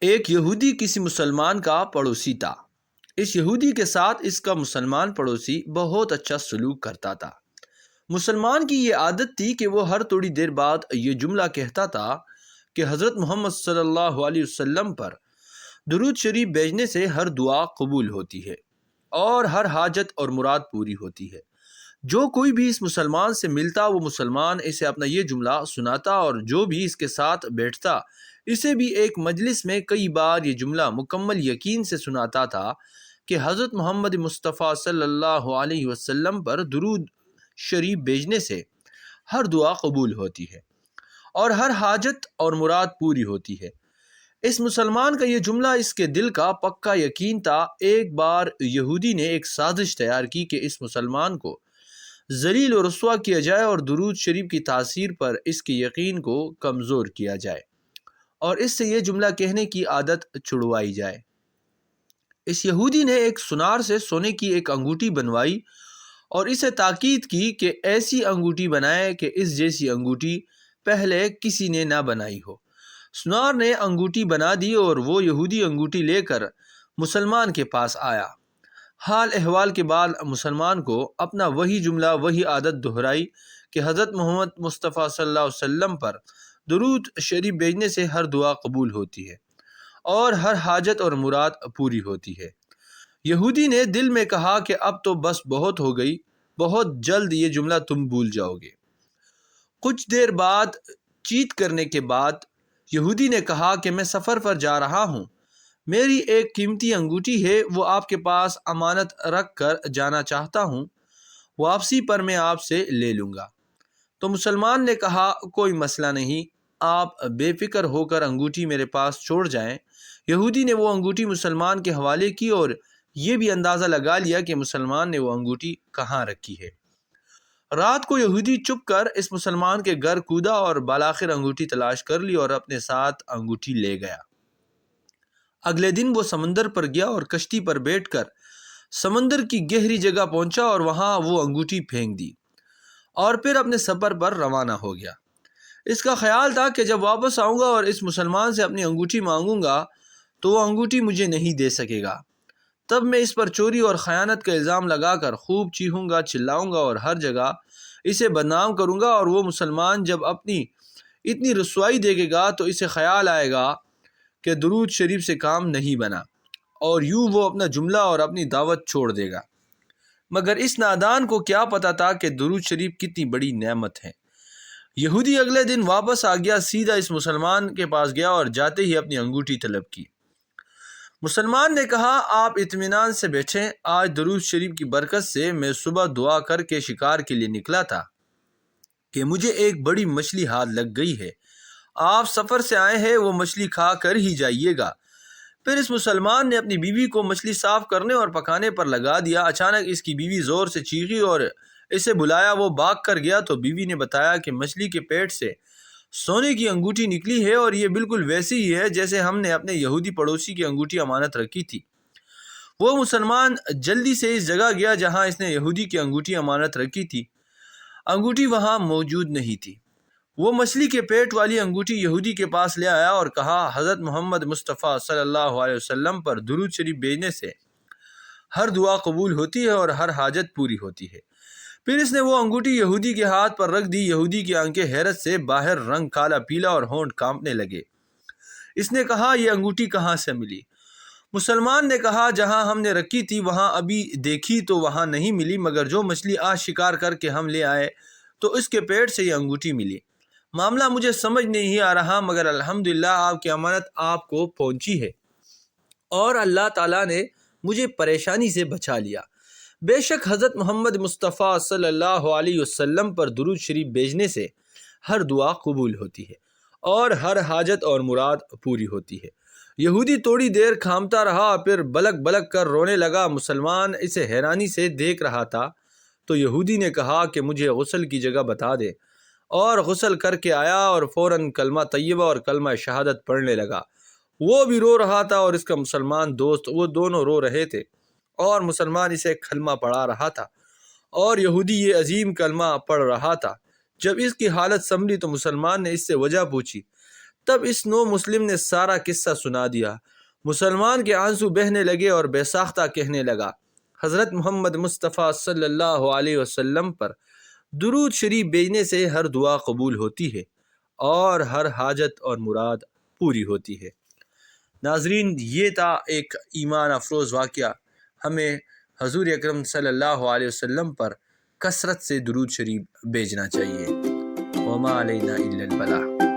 ایک یہودی کسی مسلمان کا پڑوسی تھا۔ اس یہودی کے ساتھ اس کا مسلمان پڑوسی بہت اچھا سلوک کرتا تھا۔ مسلمان کی یہ عادت تھی کہ وہ ہر تھوڑی دیر بعد یہ جملہ کہتا تھا کہ حضرت محمد صلی اللہ علیہ وسلم پر درود شریف بھیجنے سے ہر دعا قبول ہوتی ہے اور ہر حاجت اور مراد پوری ہوتی ہے۔ جو کوئی بھی اس مسلمان سے ملتا وہ مسلمان اسے اپنا یہ جملہ سناتا، اور جو بھی اس کے ساتھ بیٹھتا اسے بھی ایک مجلس میں کئی بار یہ جملہ مکمل یقین سے سناتا تھا کہ حضرت محمد مصطفیٰ صلی اللہ علیہ وسلم پر درود شریف بھیجنے سے ہر دعا قبول ہوتی ہے اور ہر حاجت اور مراد پوری ہوتی ہے۔ اس مسلمان کا یہ جملہ اس کے دل کا پکا یقین تھا۔ ایک بار یہودی نے ایک سازش تیار کی کہ اس مسلمان کو ذلیل و رسوا کیا جائے اور درود شریف کی تاثیر پر اس کے یقین کو کمزور کیا جائے اور اس سے یہ جملہ کہنے کی عادت چھڑوائی جائے۔ اس یہودی نے ایک سنار سے سونے کی ایک انگوٹھی بنوائی اور اسے تاکید کی کہ ایسی انگوٹھی بنائے کہ اس جیسی انگوٹھی پہلے کسی نے نہ بنائی ہو۔ سنار نے انگوٹھی بنا دی اور وہ یہودی انگوٹھی لے کر مسلمان کے پاس آیا۔ حال احوال کے بعد مسلمان کو اپنا وہی جملہ وہی عادت دہرائی کہ حضرت محمد مصطفیٰ صلی اللہ علیہ وسلم پر درود شریف بھیجنے سے ہر دعا قبول ہوتی ہے اور ہر حاجت اور مراد پوری ہوتی ہے۔ یہودی نے دل میں کہا کہ اب تو بس بہت ہو گئی، بہت جلد یہ جملہ تم بھول جاؤ گے۔ کچھ دیر بعد چیت کرنے کے بعد یہودی نے کہا کہ میں سفر پر جا رہا ہوں، میری ایک قیمتی انگوٹھی ہے، وہ آپ کے پاس امانت رکھ کر جانا چاہتا ہوں، واپسی پر میں آپ سے لے لوں گا۔ تو مسلمان نے کہا کوئی مسئلہ نہیں، آپ بے فکر ہو کر انگوٹھی میرے پاس چھوڑ جائیں۔ یہودی نے وہ انگوٹھی مسلمان کے حوالے کی اور یہ بھی اندازہ لگا لیا کہ مسلمان نے وہ انگوٹھی کہاں رکھی ہے۔ رات کو یہودی چپ کر اس مسلمان کے گھر کودا اور بالآخر انگوٹھی تلاش کر لی اور اپنے ساتھ انگوٹھی لے گیا۔ اگلے دن وہ سمندر پر گیا اور کشتی پر بیٹھ کر سمندر کی گہری جگہ پہنچا اور وہاں وہ انگوٹھی پھینک دی اور پھر اپنے سفر پر روانہ ہو گیا۔ اس کا خیال تھا کہ جب واپس آؤں گا اور اس مسلمان سے اپنی انگوٹھی مانگوں گا تو وہ انگوٹھی مجھے نہیں دے سکے گا، تب میں اس پر چوری اور خیانت کا الزام لگا کر خوب چیخوں گا، چلاؤں گا اور ہر جگہ اسے بدنام کروں گا، اور وہ مسلمان جب اپنی اتنی رسوائی دیکھے گا تو اسے خیال آئے گا کہ درود شریف سے کام نہیں بنا، اور یوں وہ اپنا جملہ اور اپنی دعوت چھوڑ دے گا۔ مگر اس نادان کو کیا پتہ تھا کہ درود شریف کتنی بڑی نعمت ہے۔ یہودی اگلے دن واپس آ گیا، سیدھا اس مسلمان کے پاس گیا اور جاتے ہی اپنی انگوٹھی طلب کی۔ مسلمان نے کہا آپ اطمینان سے بیٹھیں، آج درود شریف کی برکت سے میں صبح دعا کر کے شکار کے لیے نکلا تھا کہ مجھے ایک بڑی مچھلی ہاتھ لگ گئی ہے، آپ سفر سے آئے ہیں، وہ مچھلی کھا کر ہی جائیے گا۔ پھر اس مسلمان نے اپنی بیوی کو مچھلی صاف کرنے اور پکانے پر لگا دیا۔ اچانک اس کی بیوی زور سے چیخی اور اسے بلایا، وہ بھاگ کر گیا تو بیوی نے بتایا کہ مچھلی کے پیٹ سے سونے کی انگوٹھی نکلی ہے اور یہ بالکل ویسی ہی ہے جیسے ہم نے اپنے یہودی پڑوسی کی انگوٹھی امانت رکھی تھی۔ وہ مسلمان جلدی سے اس جگہ گیا جہاں اس نے یہودی کی انگوٹھی امانت رکھی تھی۔ انگوٹھی وہاں موجود نہیں تھی۔ وہ مچھلی کے پیٹ والی انگوٹھی یہودی کے پاس لے آیا اور کہا حضرت محمد مصطفیٰ صلی اللہ علیہ وسلم پر درود شریف بھیجنے سے ہر دعا قبول ہوتی ہے اور ہر حاجت پوری ہوتی ہے۔ پھر اس نے وہ انگوٹھی یہودی کے ہاتھ پر رکھ دی۔ یہودی کی آنکھیں حیرت سے باہر، رنگ کالا پیلا اور ہونٹ کانپنے لگے۔ اس نے کہا یہ انگوٹھی کہاں سے ملی؟ مسلمان نے کہا جہاں ہم نے رکھی تھی وہاں ابھی دیکھی تو وہاں نہیں ملی، مگر جو مچھلی آج شکار کر کے ہم لے آئے تو اس کے پیٹ سے یہ انگوٹھی ملی۔ معاملہ مجھے سمجھ نہیں آ رہا، مگر الحمدللہ آپ کی امانت آپ کو پہنچی ہے اور اللہ تعالیٰ نے مجھے پریشانی سے بچا لیا۔ بے شک حضرت محمد مصطفیٰ صلی اللہ علیہ وسلم پر درود شریف بھیجنے سے ہر دعا قبول ہوتی ہے اور ہر حاجت اور مراد پوری ہوتی ہے۔ یہودی تھوڑی دیر کھامتا رہا، پھر بلک بلک کر رونے لگا۔ مسلمان اسے حیرانی سے دیکھ رہا تھا تو یہودی نے کہا کہ مجھے غسل کی جگہ بتا دے، اور غسل کر کے آیا اور فوراً کلمہ طیبہ اور کلمہ شہادت پڑھنے لگا۔ وہ بھی رو رہا تھا اور اس کا مسلمان دوست، وہ دونوں رو رہے تھے اور مسلمان اسے کلمہ پڑھا رہا تھا اور یہودی یہ عظیم کلمہ پڑھ رہا تھا۔ جب اس کی حالت سنبھلی تو مسلمان نے اس سے وجہ پوچھی، تب اس نو مسلم نے سارا قصہ سنا دیا۔ مسلمان کے آنسو بہنے لگے اور بے ساختہ کہنے لگا، حضرت محمد مصطفیٰ صلی اللہ علیہ وسلم پر درود شریف بھیجنے سے ہر دعا قبول ہوتی ہے اور ہر حاجت اور مراد پوری ہوتی ہے۔ ناظرین، یہ تھا ایک ایمان افروز واقعہ۔ ہمیں حضور اکرم صلی اللہ علیہ وسلم پر کثرت سے درود شریف بھیجنا چاہیے۔ وما علینا الا البلاغ۔